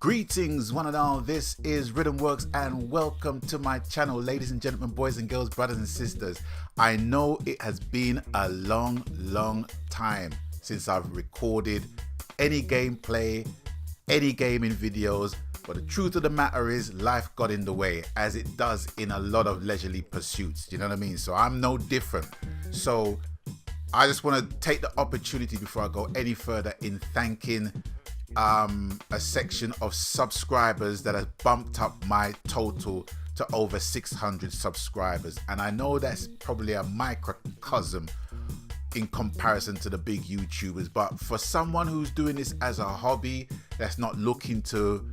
Greetings one and all, this is Rhythmworks and welcome to my channel, ladies and gentlemen, boys and girls, brothers and sisters. I know it has been a long time since I've recorded any gameplay, any gaming videos, but the truth of the matter is life got in the way, as it does in a lot of leisurely pursuits, you know what I mean? So I'm no different. So I just want to take the opportunity before I go any further in thanking a section of subscribers that has bumped up my total to over 600 subscribers, and I know that's probably a microcosm in comparison to the big YouTubers, but for someone who's doing this as a hobby, that's not looking to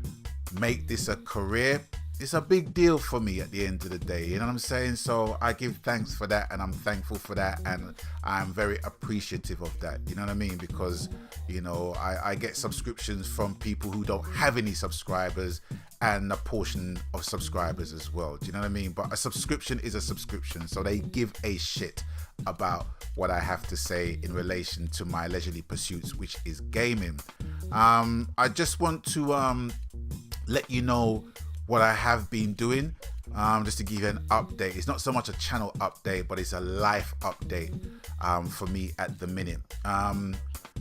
make this a career, it's a big deal for me at the end of the day, you know what I'm saying? So I give thanks for that, and I'm thankful for that, and I'm very appreciative of that, you know what I mean? Because, you know, I get subscriptions from people who don't have any subscribers and a portion of subscribers as well, do you know what I mean? But a subscription is a subscription, so they give a shit about what I have to say in relation to my leisurely pursuits, which is gaming. I just want to let you know what I have been doing, just to give you an update. It's not so much a channel update, but it's a life update for me at the minute.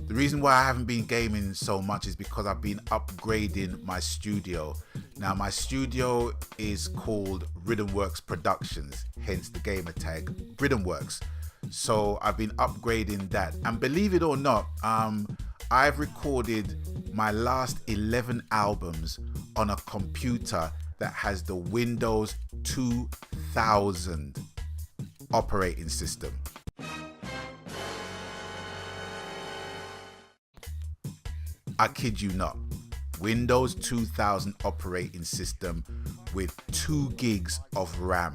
The reason why I haven't been gaming so much is because I've been upgrading my studio. Now my studio is called Rhythmworks Productions, hence the gamer tag Rhythmworks. So I've been upgrading that, and believe it or not, I've recorded my last 11 albums on a computer that has the Windows 2000 operating system. I kid you not. Windows 2000 operating system with 2 gigs of RAM.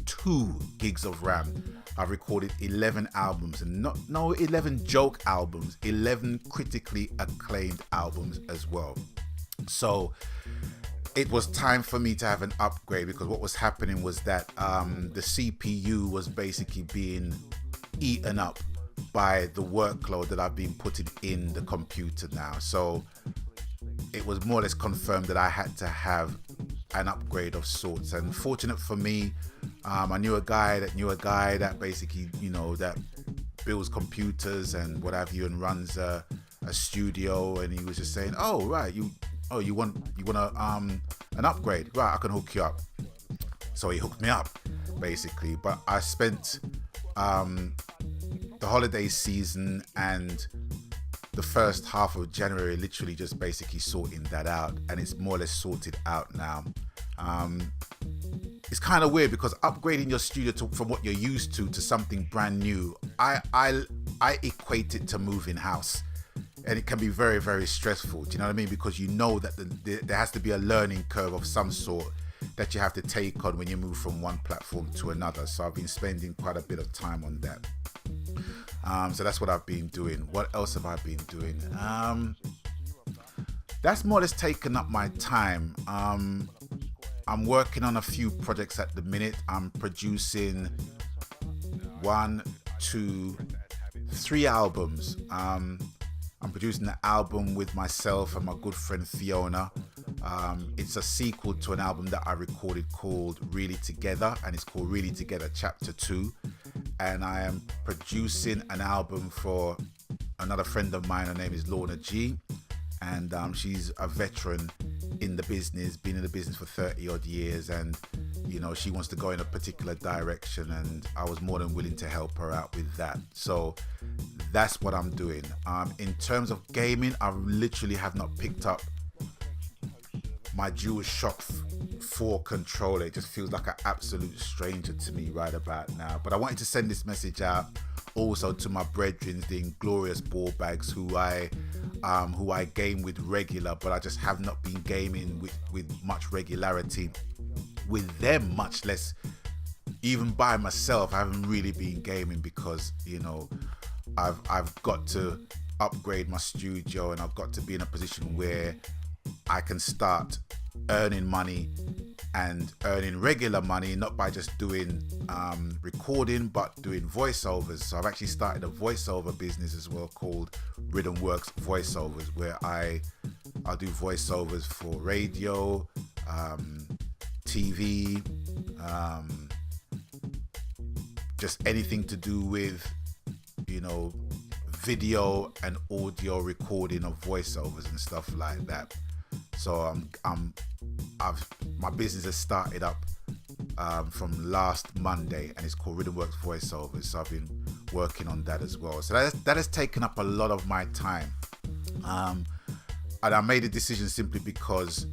2 gigs of RAM. I've recorded 11 albums, and no 11 joke albums, 11 critically acclaimed albums as well. So it was time for me to have an upgrade, because what was happening was that the CPU was basically being eaten up by the workload that I've been putting in the computer now. So it was more or less confirmed that I had to have an upgrade of sorts, and fortunate for me, I knew a guy that basically, you know, that builds computers and what have you, and runs a studio, and he was just saying, oh right, you want an upgrade, right, I can hook you up. So he hooked me up basically, but I spent the holiday season and the first half of January literally just basically sorting that out, and it's more or less sorted out now. It's kind of weird because upgrading your studio from what you're used to something brand new, I equate it to moving house, and it can be very stressful, do you know what I mean? Because you know that there has to be a learning curve of some sort that you have to take on when you move from one platform to another. So I've been spending quite a bit of time on that. So that's what I've been doing. What else have I been doing? That's more or less taken up my time. I'm working on a few projects at the minute. I'm producing 1, 2, 3 albums. I'm producing an album with myself and my good friend Fiona. It's a sequel to an album that I recorded called Really Together, and it's called Really Together Chapter 2. And I am producing an album for another friend of mine. Her name is Lorna G, and she's a veteran in the business, been in the business for 30 odd years, and you know, she wants to go in a particular direction, and I was more than willing to help her out with that. So that's what I'm doing. In terms of gaming, I literally have not picked up my DualShock 4 controller. It just feels like an absolute stranger to me right about now. But I wanted to send this message out also to my brethren, the inglorious ball bags, who I game with regular, but I just have not been gaming with much regularity with them, much less even by myself. I haven't really been gaming because, you know, I've got to upgrade my studio, and I've got to be in a position where I can start earning money and earning regular money, not by just doing recording, but doing voiceovers. So I've actually started a voiceover business as well called Rhythmworks Voiceovers, where I I'll do voiceovers for radio, TV, just anything to do with, video and audio recording of voiceovers and stuff like that. So my business has started up from last Monday, and it's called RhythmWorks Voiceovers. So I've been working on that as well. So that has taken up a lot of my time. And I made a decision simply because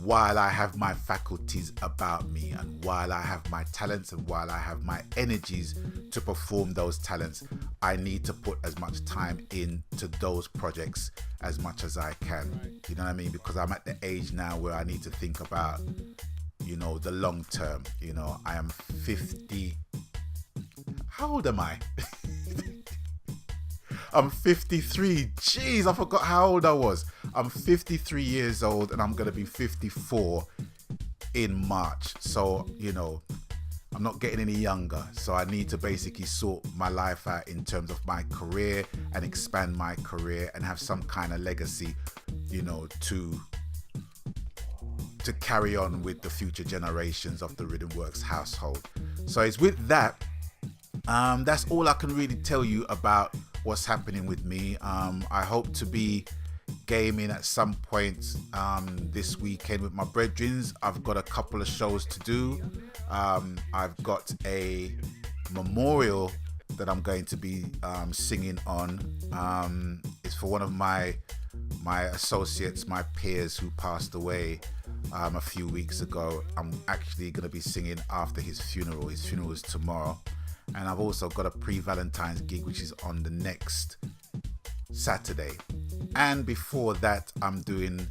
while I have my faculties about me, and while I have my talents, and while I have my energies to perform those talents, I need to put as much time into those projects as much as I can. You know what I mean? Because I'm at the age now where I need to think about, the long term. I am 50. How old am I? I'm 53. Jeez, I forgot how old I was. I'm 53 years old, and I'm going to be 54 in March. So, I'm not getting any younger. So I need to basically sort my life out in terms of my career and expand my career and have some kind of legacy, to carry on with the future generations of the RhythmWorks household. So it's with that. That's all I can really tell you about what's happening with me. I hope to be gaming at some point this weekend with my brethrens. I've got a couple of shows to do. I've got a memorial that I'm going to be singing on. It's for one of my associates, my peers who passed away a few weeks ago. I'm actually going to be singing after his funeral. His funeral is tomorrow. And I've also got a pre-Valentine's gig, which is on the next Saturday. And before that, I'm doing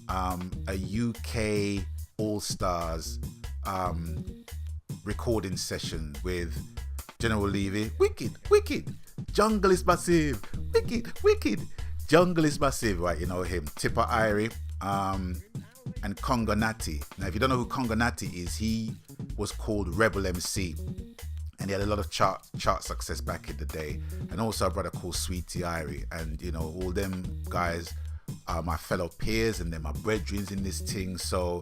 a UK All-Stars recording session with General Levy. Wicked. Jungle is massive. Wicked. Jungle is massive, right? You know him. Tipper Irie and Congo Natty. Now, if you don't know who Congo Natty is, he was called Rebel MC. And he had a lot of chart success back in the day. And also a brother called Sweetie Irie. And, all them guys are my fellow peers, and they're my brethren in this thing. So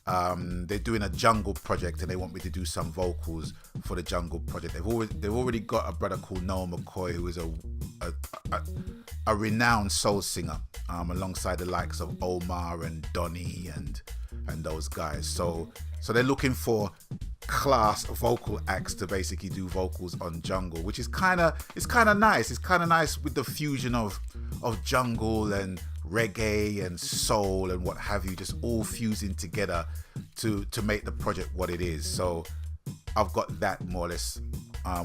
they're doing a jungle project, and they want me to do some vocals for the jungle project. They've already got a brother called Noah McCoy, who is a renowned soul singer, alongside the likes of Omar and Donny and those guys. So they're looking for class vocal acts to basically do vocals on jungle, which is kind of nice. It's kind of nice with the fusion of jungle and reggae and soul and what have you, just all fusing together to make the project what it is. So I've got that more or less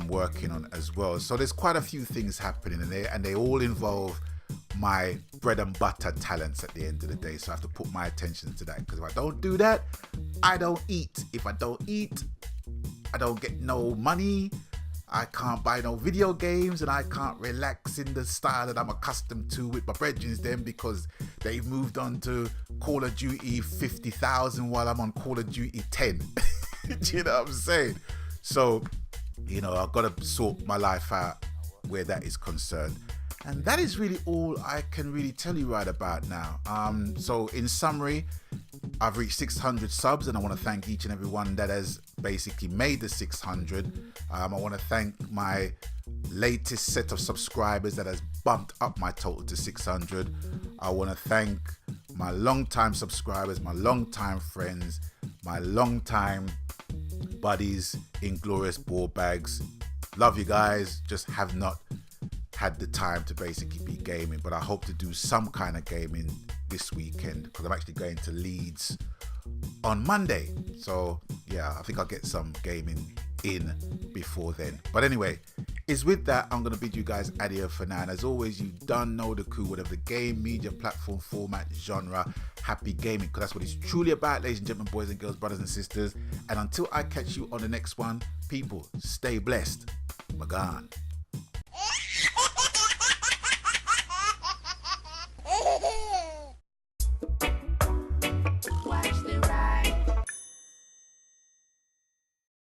working on as well. So there's quite a few things happening, and they all involve my bread and butter talents at the end of the day. So I have to put my attention to that, because if I don't do that, I don't eat. If I don't eat, I don't get no money. I can't buy no video games, and I can't relax in the style that I'm accustomed to with my brethren then, because they've moved on to Call of Duty 50,000 while I'm on Call of Duty 10. Do you know what I'm saying? So, I've got to sort my life out where that is concerned. And that is really all I can really tell you right about now. So in summary, I've reached 600 subs, and I want to thank each and every one that has basically made the 600. I want to thank my latest set of subscribers that has bumped up my total to 600. I want to thank my long-time subscribers, my long-time friends, my long-time buddies in Glorious Ball Bags. Love you guys. Just have not had the time to basically be gaming, but I hope to do some kind of gaming this weekend, because I'm actually going to Leeds on Monday. So yeah, I think I'll get some gaming in before then. But anyway, it's with that I'm going to bid you guys adieu for now. And as always, you done know the coup, whatever the game, media, platform, format, genre, happy gaming, because that's what it's truly about, ladies and gentlemen, boys and girls, brothers and sisters. And until I catch you on the next one, people, stay blessed. Magan.